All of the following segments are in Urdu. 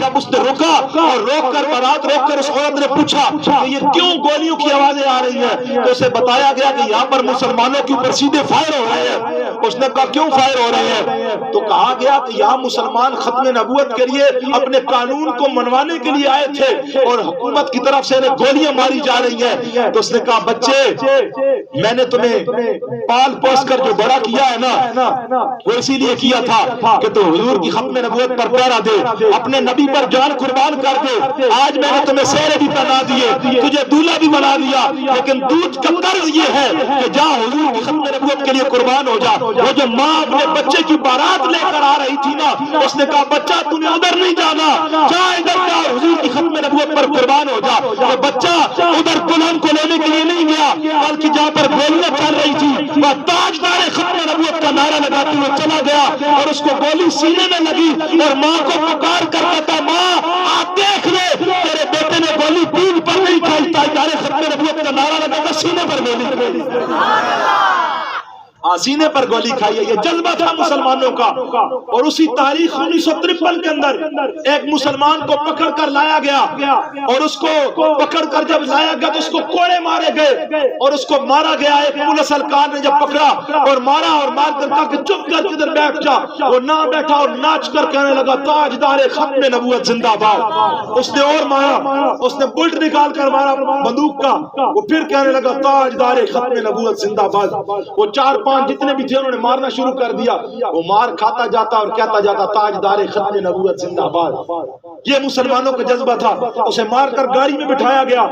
جب اس نے رکا اور روک کر بارات روک کر اس عورت نے پوچھا کہ یہ کیوں گولیوں کی آوازیں آ رہی ہیں، تو اسے بتایا گیا کہ یہاں پر مسلمانوں کے اوپر سیدھے فائر ہو رہے ہیں۔ اس نے کہا کیوں فائر ہو رہے ہیں؟ تو کہا گیا کہ یہاں مسلمان ختم نبوت کے لیے اپنے قانون کو منوانے کے لیے آئے تھے اور حکومت کی طرف سے انہیں گولیاں ماری جا رہی ہیں۔ تو اس نے کہا بچے میں نے تمہیں پال پوس کر جو بڑا کیا ہے نا وہ اسی لیے کیا تھا کہ تو حضور کی ختم نبوت پر پہرا دے، اپنے نبی پر جان قربان کر دے۔ آج میں نے تمہیں سہرے بھی پہنا دیے، تجھے دولہا بھی بنا دیا، لیکن دودھ کا قرض یہ ہے کہ جا حضور کی ختم نبوت کے لیے قربان ہو جا۔ وہ جو ماں اپنے بچے کی بارات لے کر آ رہی تھی نا، اس نے کہا بچہ تو نے ادھر نہیں جانا، جا ادھر جا حضور کی ختم نبوت پر قربان ہو جا۔ وہ بچہ ادھر دلہن کو لینے کے لیے نہیں گیا، بلکہ جہاں پر گولیاں چل رہی تھی وہ تاجدار ختم نبوت کا نعرہ لگاتے ہوئے چلا گیا اور اس کو گولی سینے میں لگی اور ماں کو پکار کر کہتا ماں آپ دیکھ لے تیرے بیٹے نے گولی دین پر نہیں کھائی، تاجدار ختم نبوت کا نعرہ لگا کر سینے پر گولی سینے پر گولی کھائی ہے۔ یہ جذبہ تھا مسلمانوں کا۔ اور اسی تاریخ 1953 کے اندر ایک مسلمان کو پکڑ کر لایا گیا اور اس کو پکڑ کر جب لایا گیا تو اس کو کوڑے مارے گئے اور اس کو مارا گیا۔ ایک پولیس اہلکار نے جب پکڑا اور مارا اور مار کر کہا کہ چپ کر کدھر بیٹھ جا، وہ نہ بیٹھا اور ناچ کر کہنے لگا تاجدار ختم نبوت زندہ باد۔ اس نے اور مارا، اس نے بلٹ نکال کر مارا بندوق کا، وہ پھر کہنے لگا تاجدار ختم نبوت زندہ باد۔ وہ 4-5 جتنے بھی تھے انہوں نے مارنا شروع کر دیا، وہ مار کھاتا جاتا اور کہتا جاتا تاجدار ختم نبوت زندہ باد۔ یہ مسلمانوں کا جذبہ تھا۔ اسے مار کر گاڑی میں بٹھایا گیا،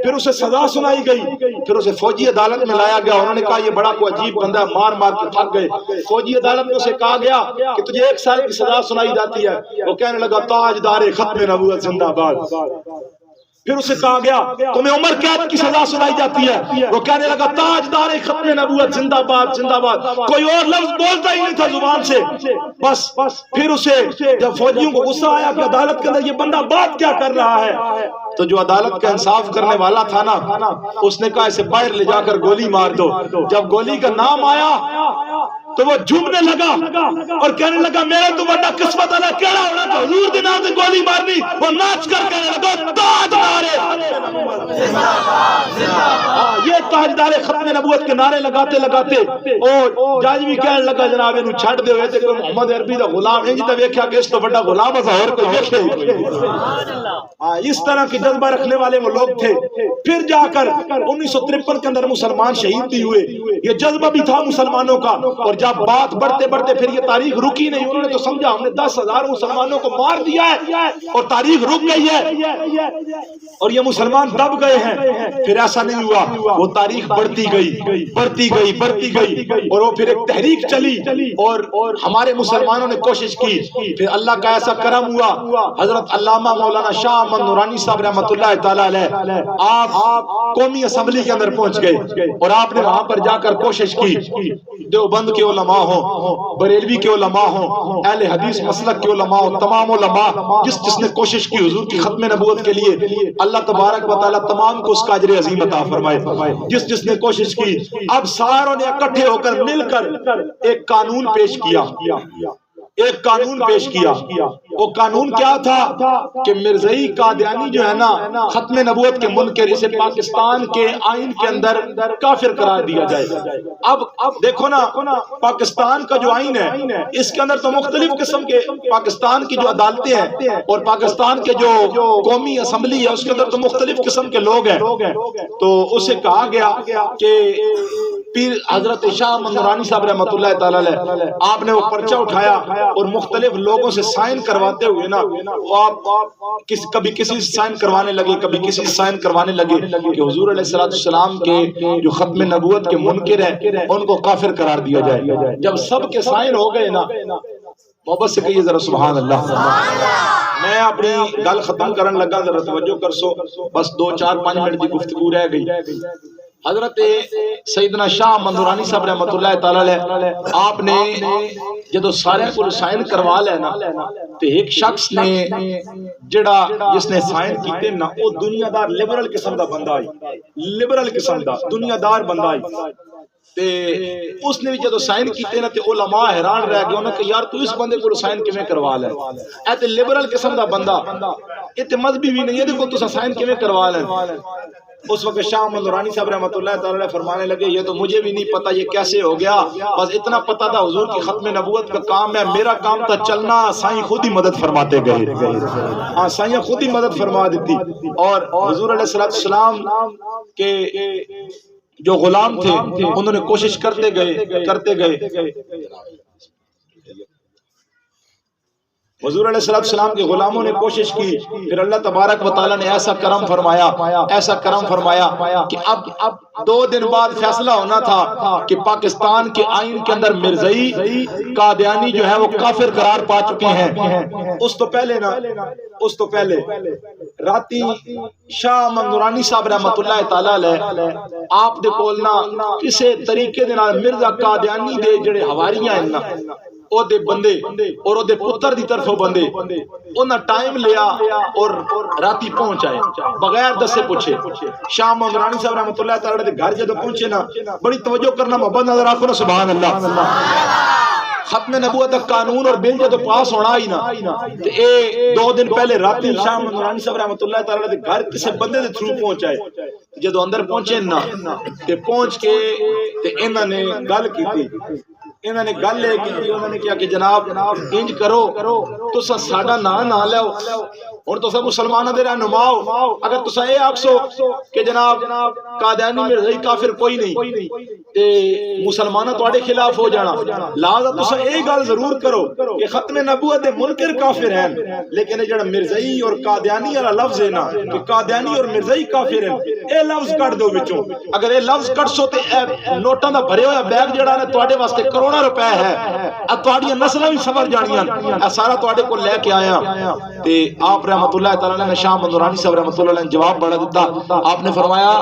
پھر اسے سزا سنائی گئی، پھر اسے فوجی عدالت میں لایا گیا۔ انہوں نے کہا یہ بڑا کوئی عجیب بندہ ہے، مار مار کے تھک گئے۔ فوجی عدالت میں اسے کہا گیا کہ تجھے 1 سال کی سزا سنائی جاتی ہے، وہ کہنے لگا تاجدار ختم نبوت زندہ باد۔ پھر اسے کہا گیا تمہیں عمر قید کی سزا سنائی جاتی ہے، وہ کہنے لگا تاجدار ختم نبوت زندہ باد زندہ باد۔ کوئی اور لفظ بولتا ہی نہیں تھا زبان سے۔ بس پھر اسے جب فوجیوں کو غصہ آیا کہ عدالت کے اندر یہ بندہ بات کیا کر رہا ہے، تو جو عدالت کا انصاف کرنے والا تھا نا، اس نے کہا اسے باہر لے جا کر گولی مار دو۔ جب گولی کا نام آیا تو وہ جھومنے لگا اور کہنے لگا میرا تو بڑا قسمت والا کیڑا ہونا تھا، حضور کے نام سے گولی مارنی۔ وہ ناچ کر کہنے لگا تاجدار یہ تاجدار ختم نبوت کے نعرے لگاتے لگاتے اور جج بھی کہنے لگا جناب انہوں چھڑ دے ہوئے تھے کوئی محمد عربی دا غلام ہے جی تو ویکھیا کہ اس تو بڑا غلام ہے اور کوئی ویکھے۔ اس طرح کی جذبہ رکھنے والے وہ لوگ تھے۔ پھر جا کر 1953 کے اندر مسلمان شہید بھی ہوئے۔ یہ جذبہ بھی تھا مسلمانوں کا۔ اور جب بات بڑھتے بڑھتے پھر یہ تاریخ رکی نہیں، انہوں نے تو سمجھا ہم نے 10,000 مسلمانوں کو مار دیا ہے اور تاریخ رک گئی ہے اور یہ مسلمان دب گئے ہیں۔ پھر ایسا نہیں ہوا، وہ تاریخ بڑھتی گئی بڑھتی گئی بڑھتی گئی اور وہ پھر ایک تحریک چلی اور ہمارے مسلمانوں نے کوشش کی۔ پھر اللہ کا ایسا کرم ہوا، حضرت علامہ مولانا شاہ احمد نورانی صاحب رحمۃ اللہ تعالی علیہ آپ قومی اسمبلی کے اندر پہنچ گئے اور آپ نے وہاں پر جا کر کوشش کی دیوبند کے علماء ہوں، بریلوی کے علماء ہوں، اہل حدیث مسلک کے علماء ہوں، تمام علماء جس نے کوشش کی حضور کی ختم نبوت کے لیے، اللہ تبارک و تعالی تمام کو اس کا اجر عظیم عطا فرمائے۔ جس نے کوشش کی، اب ساروں نے اکٹھے ہو کر مل کر ایک قانون پیش کیا، ایک قانون پیش کیا۔ وہ قانون کیا تھا کہ مرزائی قادیانی جو ہے نا ختم نبوت کے منکر، اسے پاکستان کے آئین کے اندر کافر قرار دیا جائے۔ اب دیکھو نا پاکستان کا جو آئین ہے اس کے اندر تو مختلف قسم کے پاکستان کی جو عدالتیں ہیں اور پاکستان کے جو قومی اسمبلی ہے اس کے اندر تو مختلف قسم کے لوگ ہیں۔ تو اسے کہا گیا کہ پیر حضرت شاہ احمد نورانی صاحب رحمۃ اللہ تعالی علیہ آپ نے وہ پرچہ اٹھایا اور مختلف لوگوں سے سائن کرواتے ہوئے نا آپ کبھی کسی سے سائن کروانے لگے، کبھی کسی سے سائن کروانے لگے کہ حضور علیہ السلام کے جو ختم نبوت کے منکر ہیں ان کو کافر قرار دیا جائے۔ جب سب کے سائن ہو گئے نا، محبت سے کہیے ذرا سبحان اللہ۔ میں اپنی گل ختم کرن لگا، ذرا توجہ کرسو، بس 2-4-5 منٹ کی گفتگو رہ گئی۔ حضرت سیدنا شاہ مندورانی صاحب رحمۃ اللہ تعالی علیہ آپ نے جدو سارے کو سائن کروا لینا تے ایک شخص نے جڑا جس نے سائن کیتے نا وہ دنیا دار لبرل قسم دا بندہ آئی، لبرل قسم دا دنیا دار بندہ آئی تے اس نے بھی جدو سائن کیتے نا تے علماء حیران رہ گئے انہوں نے کہ یار تو اس بندے کو سائن کیویں کروا لے، اے تے لبرل قسم دا بندہ اے تے مذہبی بھی نہیں ہے، دیکھو تو سائن کیویں کروا لے۔ اس وقت شاہ مندورانی صاحب رحمۃ اللہ تعالی فرمانے لگے یہ تو مجھے بھی نہیں پتا یہ کیسے ہو گیا، بس اتنا پتا تھا حضور کی ختم نبوت کا کام ہے، میرا کام تھا چلنا، سائیں خود ہی مدد فرماتے گئے، ہاں سائیں خود ہی مدد فرما دیتی۔ اور حضور علیہ السلام کے جو غلام تھے انہوں نے کوشش کرتے گئے حضور علیہ السلام کے غلاموں نے کوشش کی، پھر اللہ تبارک و تعالیٰ نے ایسا کرم فرمایا کہ اب 2 دن بعد فیصلہ ہونا تھا کہ پاکستان کے آئین کے اندر مرزائی قادیانی جو ہے وہ کافر قرار پا چکے ہیں۔ اس تو پہلے راتی شاہ مندورانی صاحب رحمۃ اللہ تعالی علیہ آپ دے کولنا کسے طریقے دے نال مرزا قادیانی دے جڑے حواریاں ہیں نا او دے بندے اور او دے پتر دی طرفوں بندے انہاں ٹائم لیا اور راتی پہنچ آئے بغیر دسے پوچھے۔ شاہ مندورانی صاحب رحمۃ اللہ تعالی دے گھر جدو پہنچے نا بڑی توجہ کرنا محبت نظر آکھو نا سبحان اللہ۔ ختم نبوت کا قانون اور بل جدو پاس ہونا ہی نا تے اے 2 دن پہلے راتی شاہ مندورانی صاحب رحمۃ اللہ تعالی دے گھر کسے بندے دے تھرو پہنچ آئے، جدو اندر پہنچے نا تے پہنچ کے تے انہاں نے گل کیتی، انہوں نے گل لے کی، انہوں نے کیا کہ جناب انج کرو تو ساڈا نام نہ لو، اور تو سب مسلمانوں دے رہنما ہو، اگر تساں اے آکھسو کہ جناب قادیانی مرزائی کافر کوئی نہیں تے مسلمانوں تواڈے خلاف ہو جانا، لہذا تساں اے گل ضرور کرو کہ ختم نبوت دے منکر کافر ہیں، لیکن اے جڑا مرزائی اور قادیانی والا لفظ ہے نا کہ قادیانی اور مرزائی کافر ہیں، اے لفظ کٹ دو وچوں، اگر اے لفظ کٹ سو تے نوٹاں دا بھریا ہویا بیگ جڑا نے تواڈے واسطے کروڑاں روپے ہے، اب تواڈیاں نسلاں بھی سمجھ جانیاں، اے سارا تواڈے کول لے کے آیا۔ تے آپ رحمۃ اللہ تعالی نے شاہ مندورانی صاحب رحمۃ اللہ علیہ نے جواب بڑا دیتا، آپ نے فرمایا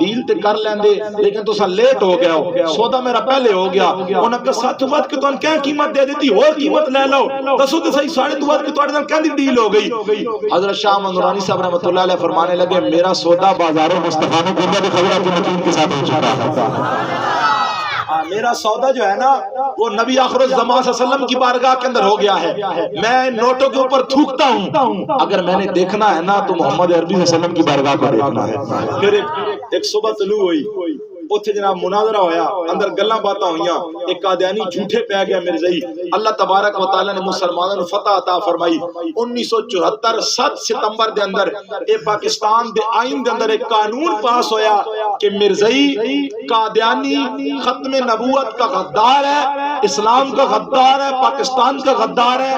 ڈیل تے کر لیندے لیکن تساں لیٹ ہو گئے ہو، سودا میرا پہلے ہو گیا، انہاں کہ ساتھ وقت کہ تن کیا قیمت دے دیتی اور قیمت لے لو، دسو تے صحیح ساڑھے 2 وقت کہ تواڈے نال کیندی ڈیل ہو گئی۔ حضرت شاہ مندورانی صاحب رحمۃ اللہ علیہ فرمانے لگے میرا سودا بازاروں مصطفیٰ نے گنجا کی خبر اپنے مکین کے ساتھ پہنچا تھا، میرا سودا جو ہے نا وہ نبی آخر الزمان صلی اللہ علیہ وسلم کی بارگاہ کے اندر ہو گیا ہے، میں نوٹوں کے اوپر تھوکتا ہوں، اگر میں نے دیکھنا ہے نا تو محمد عربی صلی اللہ علیہ وسلم کی بارگاہ کو دیکھنا ہے۔ پھر ایک صبح طلوع ہوئی، اتھے جناب مناظرہ ہویا، اندر گلاں باتاں ہوئیاں، ایک قادیانی جھوٹے پہ گیا مرزائی، اللہ تبارک و تعالی نے مسلمانوں نے فتح عطا فرمائی۔ 1974 7 ستمبر دے اندر اے پاکستان دے آئین دے اندر ایک قانون پاس ہویا کہ مرزائی قادیانی ختم نبوت کا غدار ہے، اسلام کا غدار ہے، پاکستان کا غدار ہے،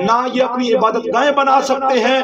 نہ یہ اپنی عبادت گاہیں بنا سکتے ہیں،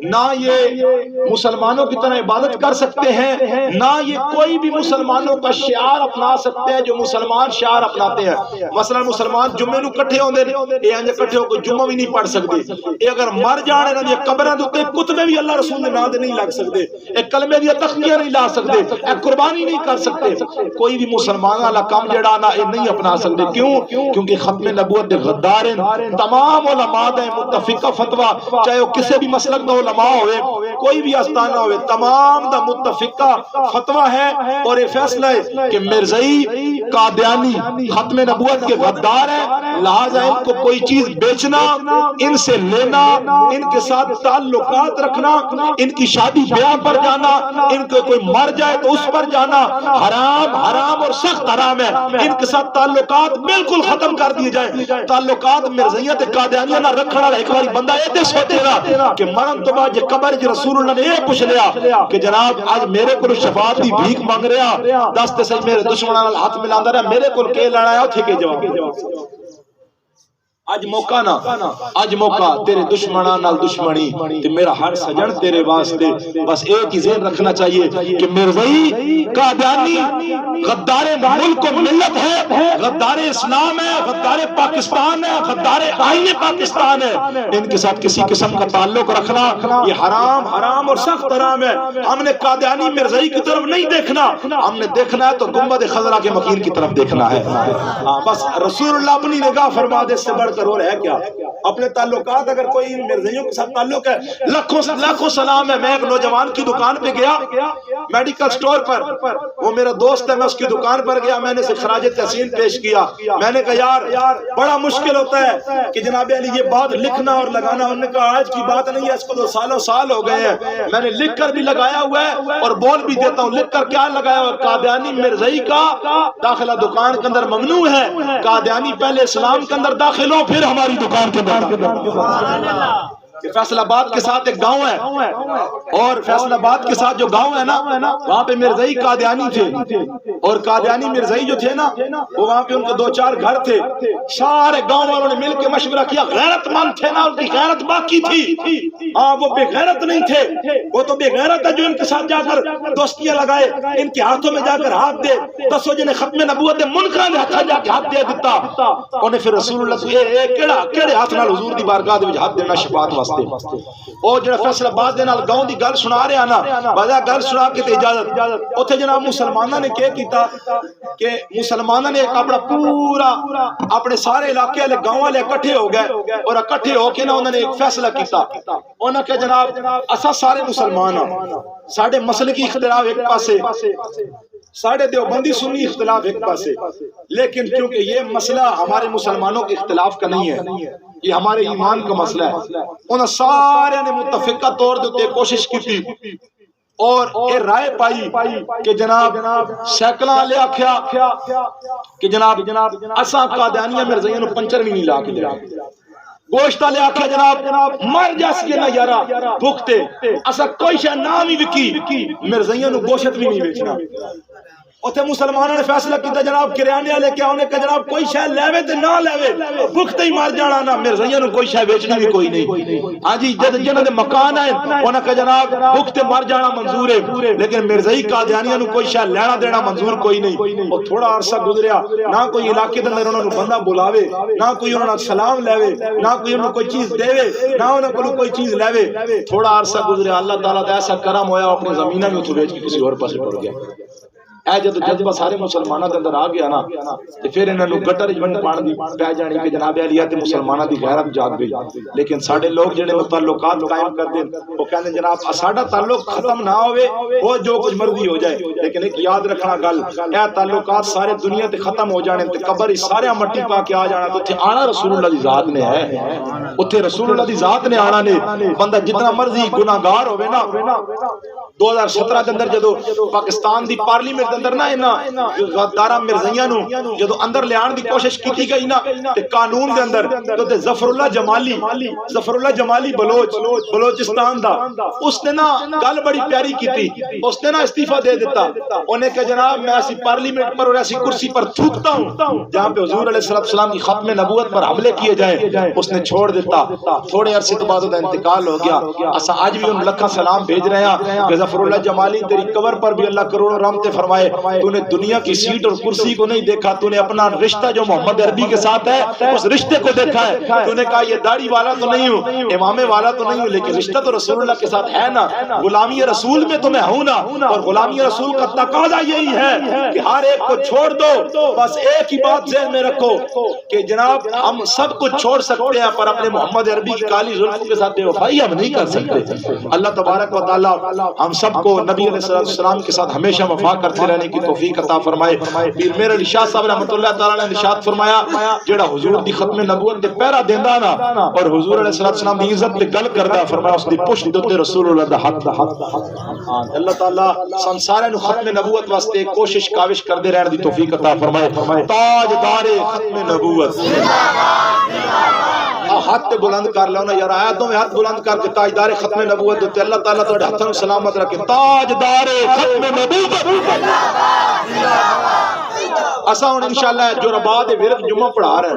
نہ یہ مسلمانوں کی طرح عبادت کر سکتے ہیں، نہ یہ کوئی بھی مسلمانوں کا شعار اپنا سکتے ہیں جو مسلمان شعار اپناتے ہیں۔ مثلا مسلمان جمعے نو کٹھے ہوندے اے انج کٹھے ہو کے جمعہ بھی نہیں پڑھ سکتے، اے اگر مر جان انہاں دی قبراں دے اوتے کتبے بھی اللہ رسول دے نام دے نہیں لگ سکتے، اے کلمے دی تختیاں نہیں لا سکتے، اے قربانی نہیں کر سکتے، کوئی بھی مسلمان والا کام جڑا نا اے نہیں اپنا سکتے۔ کیوں؟ کیونکہ ختم نبوت دے غدار ہیں۔ تمام علماء دا متفقہ فتویٰ، چاہے وہ کسی بھی مسلک دا علماء ہوئے، کوئی بھی آستانہ ہوئے، تمام دا متفقہ فتویٰ ہے اور یہ فیصلہ ہے کہ مرزائی قادیانی ختم نبوت کے غدار ہے، لہذا ان کو کوئی چیز بیچنا، ان سے لینا، ان کے ساتھ تعلقات رکھنا، ان کی شادی بیاہ پر جانا، ان کو کوئی مر جائے تو اس پر جانا حرام اور سخت حرام ہے، ان کے ساتھ تعلقات بالکل ختم کر دیے جائیں۔ تعلقات مرزائیت قادیانیہ نہ رکھنا والا ایک باری بندہ ایتے سوچے گا کہ مرن تو بعد یہ قبر جی رسول اللہ نے یہ پوچھ لیا کہ جناب آج میرے کو شفاعت دی بھیک مانگ رہا، دستے سے میرے دشمنان ہاتھ ملاندہ رہا، میرے کو کے لڑایا تھے کہ جواب اج موقع نا اج موقع تیرے دشمناں نال دشمنی تے میرا ہر سجن تیرے واسطے بس ایک ہی ذہن رکھنا چاہیے کہ مرزائی قادیانی غدار ملک و ملت ہے، غدار اسلام ہے، غدار پاکستان ہے، غدار آئین پاکستان ہے، ان کے ساتھ کسی قسم کا تعلق رکھنا یہ حرام حرام اور سخت حرام ہے۔ ہم نے قادیانی مرزائی کی طرف نہیں دیکھنا، ہم نے دیکھنا ہے تو گنبد خضرا کے مکین کی طرف دیکھنا ہے۔ بس رسول اللہ اپنی نگاہ فرما دے، اس سے بڑھ کر اور ہے کیا؟ اپنے تعلقات اگر کوئی ان مرزائیوں کے ساتھ تعلق ہے، لاکھوں سلام ہے۔ میں ایک نوجوان کی دکان پہ گیا میڈیکل سٹور پر، وہ میرا دوست ہے، میں اس کی دکان پر گیا، میں نے اسے خراج تحسین پیش کیا۔ میں نے کہا یار بڑا مشکل ہوتا ہے کہ جناب علی یہ بات لکھنا اور لگانا، انہوں نے کہا آج کی بات نہیں ہے، اس کو تو سالوں سال ہو گئے ہیں۔ میں نے لکھ کر بھی لگایا ہوا ہے اور بول بھی دیتا ہوں، لکھ کر کیا لگایا ہوا؟ قادیانی مرزائی کا داخلہ دکان کے اندر ممنوع ہے، قادیانی پہلے اسلام کے اندر داخل ہو پھر ہماری دکان کے اندر۔ فیصل آباد کے ساتھ ایک گاؤں ہے، اور فیصل آباد کے ساتھ جو گاؤں ہے نا وہاں پہ مرزائی قادیانی تھے، اور قادیانی مرزائی جو تھے نا وہ وہاں پہ ان کے 2-4 گھر تھے۔ سارے گاؤں والوں نے مل کے مشورہ کیا، غیرت مند تھے نا، ان کی غیرت باقی تھی، ہاں وہ بے غیرت نہیں تھے، وہ تو بے غیرت ہے جو ان کے ساتھ جا کر دوستیاں لگائے، ان کے ہاتھوں میں جا کر ہاتھ دے، 10 جنے ختم نبوت منکراں دے ہاتھ جا کے ہاتھ دے دیتا۔ انہیں پھر رسول اللہ سے کیڑے ہاتھ نال حضور دی بارگاہ دے وچ ہاتھ دینا شفاعت واسطے۔ او جڑا فیصلہ باد دے نال گاؤں دی گل سنا رہا نا، وجہ گل سنا کے تے اجازت اوتھے جناب مسلماناں نے کیا کیتا کہ مسلماناں نے اپنا پورا اپنے سارے علاقے والے گاؤں والے اکٹھے ہو گئے، اور اکٹھے ہو کے نا انہوں نے ایک فیصلہ کیتا۔ انہوں نے کہا جناب اساں سارے مسلمان ہاں، ساڈے مسلکی اختلاف ایک پاسے، ساڑھے دیوبندی سنی اختلاف ایک پاسے، لیکن کیونکہ یہ مسئلہ ہمارے مسلمانوں کے اختلاف کا نہیں ہے، یہ ہمارے ایمان کا مسئلہ ہے، انہوں سارے نے متفقہ طور دے کوشش کی تھی اور یہ رائے پائی کہ جناب سیکلاں لے آکھیا کہ جناب اساں قادیانیہ مرزائیاں نو پنچر بھی نہیں لا کے دیا، گوشتہ لے آکھیا جناب مر جاس کے نہ یارا بھکتے، اسا کوئی شے نام ہی وکی مرزائیاں نو گوشت بھی نہیں بیچنا۔ اوتھے مسلمانوں نے فیصلہ کیتا جناب کریانے والے کیا انہیں کہ جناب کوئی شے لیوے تے نہ لیوے، بھکتے ہی مر جانا نا، مرزائیاں نو کوئی شے بیچنی بھی کوئی نہیں۔ ہاں جی جنہاں دے مکان ہیں انہاں کہ جناب بھکتے مر جانا منظور ہے، لیکن مرزائی قادیانیاں نو کوئی شے لینا دینا منظور کوئی نہیں۔ اور تھوڑا عرصہ گزریا، نہ کوئی علاقے دے اندر انہاں نو بندہ بلاوے، نہ کوئی انہاں نال سلام لیوے، نہ کوئی انہاں کوئی چیز دیوے، نہ انہاں کولوں کوئی چیز لیوے۔ تھوڑا عرصہ گزریا، اللہ تعالیٰ دا ایسا کرم ہویا اپنی زمیناں بھی اتھوں بیچ کے کسی اور پاسے ٹر گیا۔ اے جدو جذبہ سارے مسلمانوں کے اندر آ گیا نا تے پھر انہاں نو گٹر ونڈ پان دی پے جانی کہ جناب علی تے مسلماناں دی غیرت جاگ گئی۔ لیکن ساڈے لوگ جڑے تعلقات قائم کر دین وہ کہندے جناب ساڈا تعلق ختم نہ ہوئے، وہ جو کچھ مرضی ہو جائے، لیکن ایک یاد رکھنا گل، اے تعلقات سارے دنیا تے ختم ہو جانے تے قبر ہی سارے مٹی پا کے آ جانا، تے اوتھے آنا رسول اللہ دی ذات نے ہے، اوتھے رسول اللہ دی ذات نے آنا نے۔ بندہ جتنا مرضی گناہگار ہوے نا، 2017 دے اندر جدو پاکستان دی پارلیمنٹ دے اندر نا انہاں غدارہ مرزائیاں نو جدو اندر لے آن دی کوشش کیتی گئی نا تے قانون دے اندر تے ظفر اللہ جمالی بلوچستان دا اس نے نا گل بڑی پیاری کیتی، اس نے نا استعفیٰ دے دیتا، انہیں کہ جناب میں ایسی پارلیمنٹ پر اور ایسی کرسی پر تھوکتا ہوں جہاں پہ حضور علیہ السلام کی ختم نبوت پر حملے کیے جائیں، اس نے چھوڑ دیتا۔ تھوڑے عرصے کے بعد وہ انتقال ہو گیا۔ اسا آج بھی ان لکھا سلام بھیج رہے ہیں کہ ظفر اللہ جمالی تیری قبر پر بھی اللہ کروڑوں رحمتیں فرمائے، تو نے دنیا کی سیٹ اور کرسی کو نہیں دیکھا، تو نے اپنا رشتہ جو محمد عربی کے ساتھ ہے اس رشتے کو دیکھا ہے، تو نے کہا یہ داڑھی والا تو نہیں ہوں، امامے والا تو نہیں ہوں، لیکن رشتہ تو رسول اللہ کے ساتھ ہے نا، غلامی رسول میں تو میں ہوں نا، اور غلامی رسول کا تقاضا یہی ہے کہ ہر ایک کو چھوڑ دو، بس ایک ہی بات ذہن میں رکھو کہ جناب ہم سب کچھ چھوڑ سکتے ہیں پر اپنے محمد عربی کی کالی زلفوں کے ساتھ بے وفائی ہم نہیں کر سکتے۔ اللہ تبارک و تعالی ہم سب کو نبی علیہ السلام کے ساتھ ہمیشہ وفا کرتے رہنے کی توفیق عطا فرمائے۔ پیر میرے علی شاہ صاحب رحمۃ اللہ تعالی نے ارشاد فرمایا جڑا حضور دی ختم نبوت تے پہرا دیندا نا اور حضور علیہ السلام دی عزت تے گل کردا، فرمایا اس دی پشت تے رسول اللہ دا حق۔ اللہ تعالی سن سارے نو ختم نبوت واسطے کوشش کاوش کردے رہن دی توفیق عطا فرمائے۔ تاجدار ختم نبوت ہاتھ بلند کر لو نا یار، آیاتوں میں ہاتھ بلند کر کے تاجدار ختم نبوت دیتے اللہ تعالیٰ تھوڑے ہاتھوں میں سلامت رکھے۔ تاجدار ختم نبوت اسا ہن انشاءاللہ جو رباط ورد جمعہ پڑھا رہے ہیں